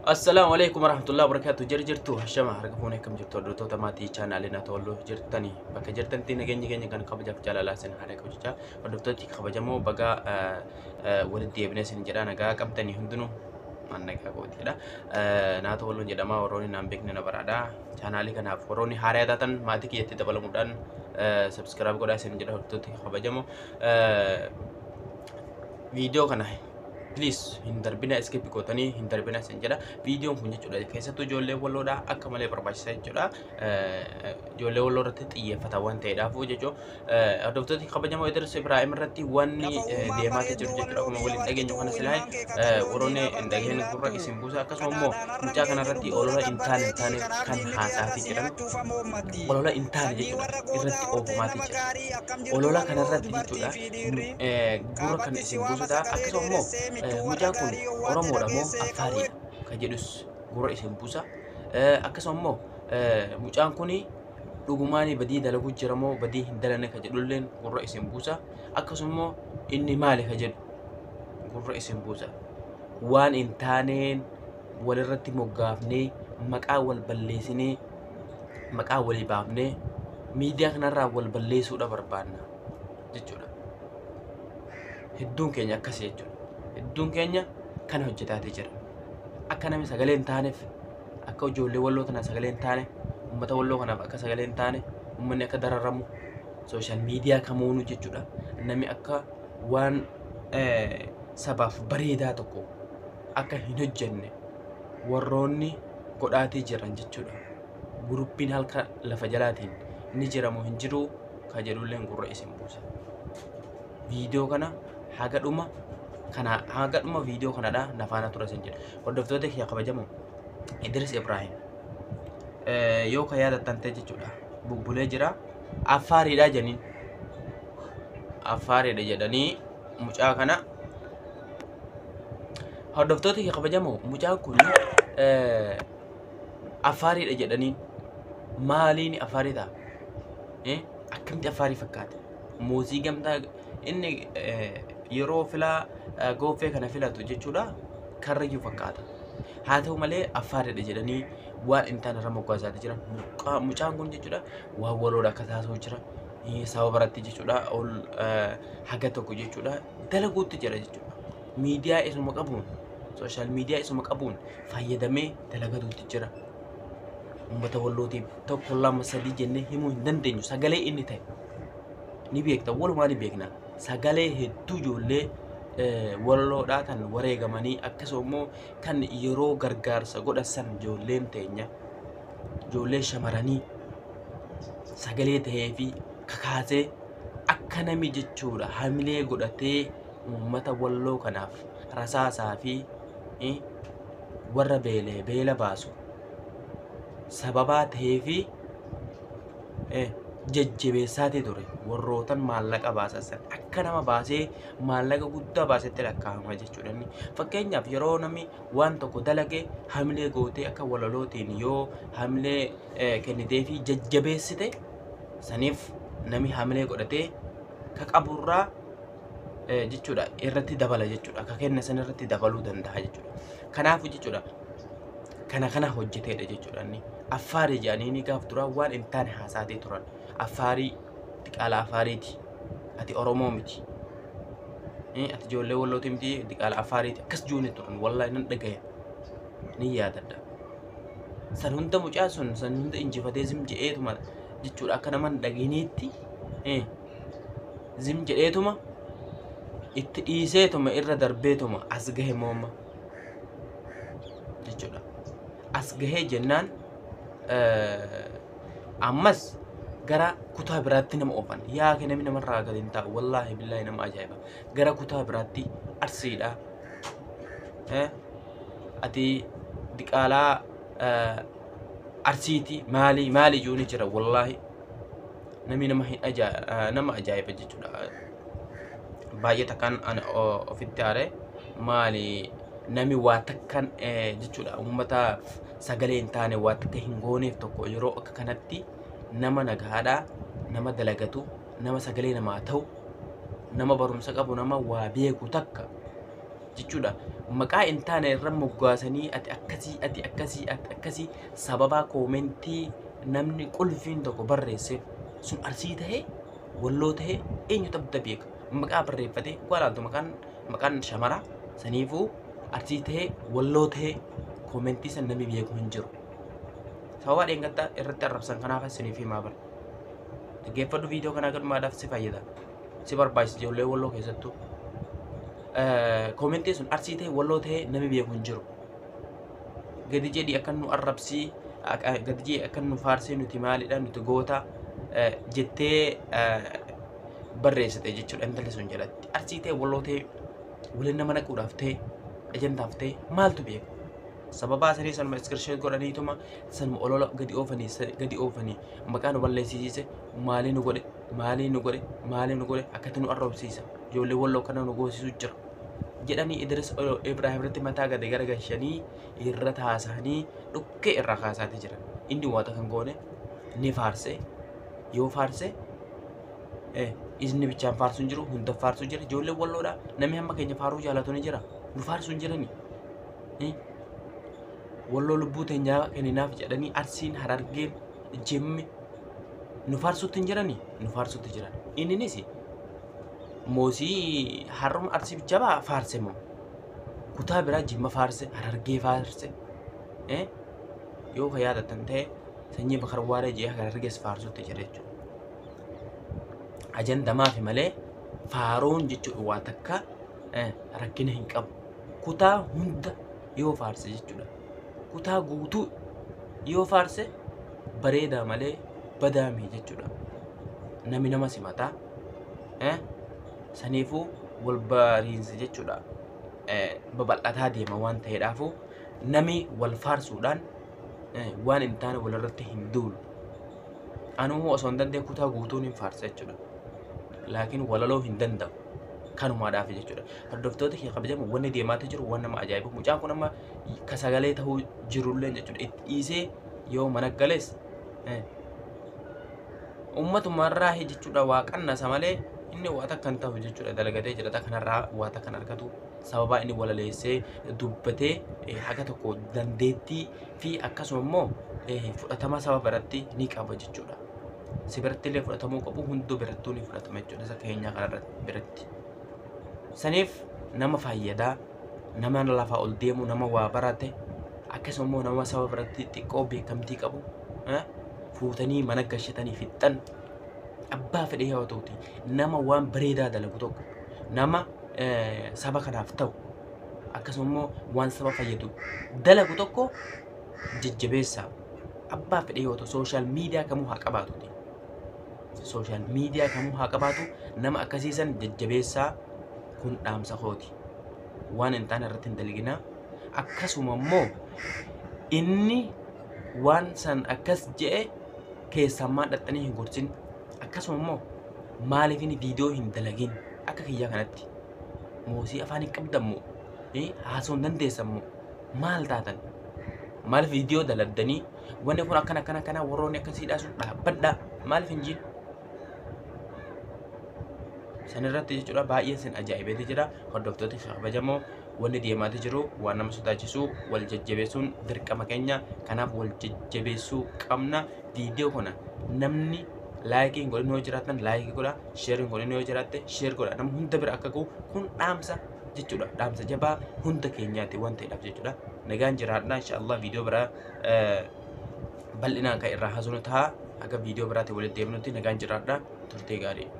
Assalamualaikum warahmatullahi wabarakatuh. Jirtu hashama harga phone kam jirtu do tamati channel na tollo jirtani baka jirtanti nageenya kan kabaja jalala sen hare ko jicha wadototi kabajamo baga walidi ibnes ni jira naga qabtani hundunu mannaga ko tida na tollo jedama waroni nambekne na barada channel kana waroni hare datan mati kiyatti dabalamudan subscribe goda sen jira wadototi kabajamo video kana please hindarbina escape kotani hindarbina senjada video punya cuda kaisa tu jolle waloda akka male barbaachisaa jechuudha jolle waloda xiyyeeffatawan ta'eedhaaf jechuudha adobtoti kabajamoo Idris Ibrahim irratti wanni deemaa jiru jechuudha kuma waliin dhageenyu kana silaa warone dhageen gurra isin buusa akkasuma immoo mucaa kana irratti olola intaane kan haasaati jedhamu olola intaane jechuudha irratti oofumaati jira olola kana irratti jechuudha gurra kan isin buusuudha akkasuma immoo mucaan kun Oromoodha moo Affaariidha kan jedhus gurra isin buusa akkasuma immoo mucaan kun dhugumaanii badii dalagu jira moo badii hin dalanne kan jedhulleen gurra isin buusa akkasuma immoo inni maali kan jedhu gurra isin buusa waan hin taaneen walirratti moggaafnee maqaa wal balleessinee maqaa walii baafnee miidiyaa kanarraa wal balleessuudha barbaanna jechuudha hedduun keenya akkasii jechuudha hedduun keenya kana hojjetaatee jira akka namni sagalee hin taaneef akka ijoollee walloo kana sagalee hin taane uummata walloo kanaaf akka sagalee hin taane uummanni akka dararamu social media kamuunu jechuudha namni akka waan sabaaf bareedaa tokko akka hin hojjenne warroonni godhaatii jiran jechuudha guruppiin halka lafa jalaatiin ni jiramu hin jiru ka jedhulleen gurra isin buusa video kana haga dhuma video kana da nafaana tura sen jedha hordoftoota kiyya kabajamoo Idris Ibrahim yoo ka yaadatante jechuudha bubbulee jira Affaariidha janiin Affaariidha jedhanii mucaa kana hordoftoota kiyya kabajamoo mucaan kun Affaariidha jedhanii maaliin Affaarii ta'a akkamitti Affaarii fakkaata muuziqaa gamtaa inni yeroo filaa goofee kana filatu jechuudha karrayyuu fakkaata haa ta'u malee Affaariidha jedhanii waan intaan irra moggaasaati jiran mucaan kun jechuudha waan waloodha akka taasisuu jira sababa baratti jechuudha ol haga tokko jechuudha dalaguutti jira jechuudha miidiyaa isuma qabuun social media isuma qabuun fayyadamee dalagatuutti jira uummata wallootiif tokko lama sadii jennee himuu hin dandeenyu sagalee inni ta'e ni beekta walumaa ni beekna sagalee hedduu ijoollee walloodhaa kan wareegamanii akkasuma immoo kan yeroo gargaarsa godhasan ijoolleen teenya ijoollee shamaranii sagalee ta'ee fi kakaasee akka nami jechuudha hamilee godhatee uummata walloo kanaaf rasaasaa fi warra beela baasu sababaa ta'ee fi jajjabeessaatee ture warrootan maallaqa baasasan akka nama baasee maallaqa guddaa baasetti lakkaa'ama jechuudha fakkeenyaaf yeroo namni waan tokko dalage hamilee gootee akka walalootiin yoo hamilee kennitee fi jajjabeessite saniif namni hamilee godhatee ka qaburraa jechuudha irratti dabala jechuudha akka kenna san irratti dabaluu danda'a jechuudha kanaaf jechuudha kana hojjeteedha jechuudha Affaarii jedhanii ni gaaf dura waan hin taane haasaatii turan Affaarii diqaala Affaariiti ati Oromoo miti ati ijoollee wallootii miti diqaala Affaariiti akkas juuni turan wallaahi nan dhagaya ni yaadadha san hunda mucaa sun san hunda injifatee zim jedheetuma jechuudha akka naman dhaginiitti zim jedheetuma itti dhiiseetuma irra darbeetuma as gahe mooma jechuudha as gahee jennaan ammas gara kutaa biraatti nama oofan yaa ke namni namarraa galiin taa'u wallaahi billaahi nama ajaa'iba gara kutaa biraatti arsiidha ati diqaalaa arsiiti maali juuni jira wallaahi namni nama ajaa'iba jechuudha baay'ee takkaan ana ofitti aare maali nami waa takkan jechuudha uummataaf sagalee hin taane waa takka hin gooneef tokko yeroo akka kanatti nama nagaadhaa nama dalagatu nama sagalee namaa ta'u nama barumsa qabu nama waa beeku takka jechuudha maqaa hin taane irra moggaasanii ati akkasii sababa koomentii namni qulfiin tokko barreesse sun Arsii ta'e Walloo ta'e eenyu tabda beeka maqaa barreeffate walaaltu maqaan shamara saniifuu Arsii ta'e Walloo ta'e koomentii san namni beeku hin jiru sababa dheengaddaa irratti arrabsan kanaaf isiniif himaa bara dhaggeeffadhu viidiyoo kanaa galmaadhaaf si fayyada si barbaachisa ijoollee Walloo keessattuu koomentii sun Arsii ta'e Walloo ta'e namni beeku hin jiru gadi jedhi akka nu arrabsii gadi jedhi akka nu faarsee nuti maalidha nuti goota jettee barreessite jechuudha intalli sun jedhatti Arsii ta'e Walloo ta'e waliin nama naquudhaaf ta'e ajandaaf ta'e maaltu beeka sababa sanii sanuma iskirshee godhaniituma sanuma olola gadi oofanii maqaa nu balleessisiise maalii nu godhe akkatti nu arrabsiisa ijoollee Walloo kana nu goosisu jira jedhanii Idris Ibrahim irratti mataa gadi garagalchanii irra taasanii dhukkee irraa kaasaati jiran inni waata kan goone ni faarse yoo faarse izni bichaan faarsuun jiru hunda faarsuu jira ijoollee Walloodha namni hamma keenya faaruu jaalatu ni jira nu faarsuun jirani Walloo lubbuu teenyaa kenninaaf jedhanii Arsiin Harargeen Jimmi nu faarsuutti hin jirani nu faarsuutti jiran inninis moosii harrum Arsii jabaa faarse moo kutaa biraa Jimma faarse Harargee faarse yoo ka yaadatan ta'e sanyii Bakar Waaree jee Harargees faarsuutti jira jechuudha ajandamaa fi malee faaruun jechuudha waa takka rakkina hin qabu kutaa hunda yoo faarse jechuudha kutaa guutuu yoo faarse bareedaa malee badaamii jechuudha nami nama simataa saniifuu wal bariinsa jechuudha babal'ataa deema waan ta'eedhaafu nami wal faarsuudhaan waan hin taane walirratti hin duulu anuu osoo hin dandeenye kutaa guutuun hin faarsa jechuudha laakiin walaloo hin danda'u kanumaadhaaf jechuudha hordoftoota kee kabajamu wanni deemaatu jiru waan nama ajaa'ibu mucaan kun amma kasagalee ta'uu jirullee jechuudha itti dhiisee yoo mana galees ummatumarraa jechuudha waaqannasa malee inni waa takkan ta'u jechuudha dalagatee jira kanarraa waa takkan argatu sababa inni walaleessee dubbatee haga tokko dandeettii fi akkasuma immoo fudhatama saba biratti ni qaba jechuudha si biratti illee fudhatamuu qabu hunduu birattuu ni fudhatama jechuudha isa keenyaa kanarra biratti saniif nama fayyadaa nama lafa ol deemu nama waa barate akkasuma immoo nama saba biratti xiqqoo beekamtii qabu fuutanii mana gashatanii fixxan abbaa fedhee haa ta'uti nama waan bareedaa dalagu tokko nama saba kanaaf ta'u akkasuma immoo waan saba fayyadu dalagu tokko jajjabeessaa abbaa fedhee haa ta'u sooshaal miidiyaa kamuu haa qabaatuti sooshaal miidiyaa kamuu haa qabaatu nama akkasiisan jajjabeessaa kun dhaamsa kooti waan hin taane irratti hin dalaginaa akkasuma immoo inni waan san akkas je'e keessammaan dhaxxanii hin gorsin akkasuma immoo maaliif inni viidiyoo hin dalagin akka kiyyaa kanatti moosii afaan hin qabdammoo haasoo hin dandeessammoo maal taatan maaliif viidiyoo daladdanii wanni kun akkana warroonni akkasiidhaa sun dhaabbadhaa maaliif hin jiru sanirratti jechuudha baay'ee sin ajaa'ibeeti jira hordoftoota kabajamoo wanni deemaati jiru waan nama sodaachisu wal jajjabeessuun dirqama keenya kanaaf wal jajjabeessuu qabna viidiyoo kana namni laayikii hin godhin yoo jiraatan laayikii godha sheerii hin godhin yoo jiraatte sheer godha nama hunda bira akka ga'u kun dhaamsa jechuudha dhaamsa jabaa hunda keenyaati waan ta'eedhaaf jechuudha nagaan jiraadha inshaallah viidiyoo biraa bal'inaan kan irraa haasofnu ta'a akka viidiyoo biraatti walitti deemnutti nagaan jiraadha turtee gaarii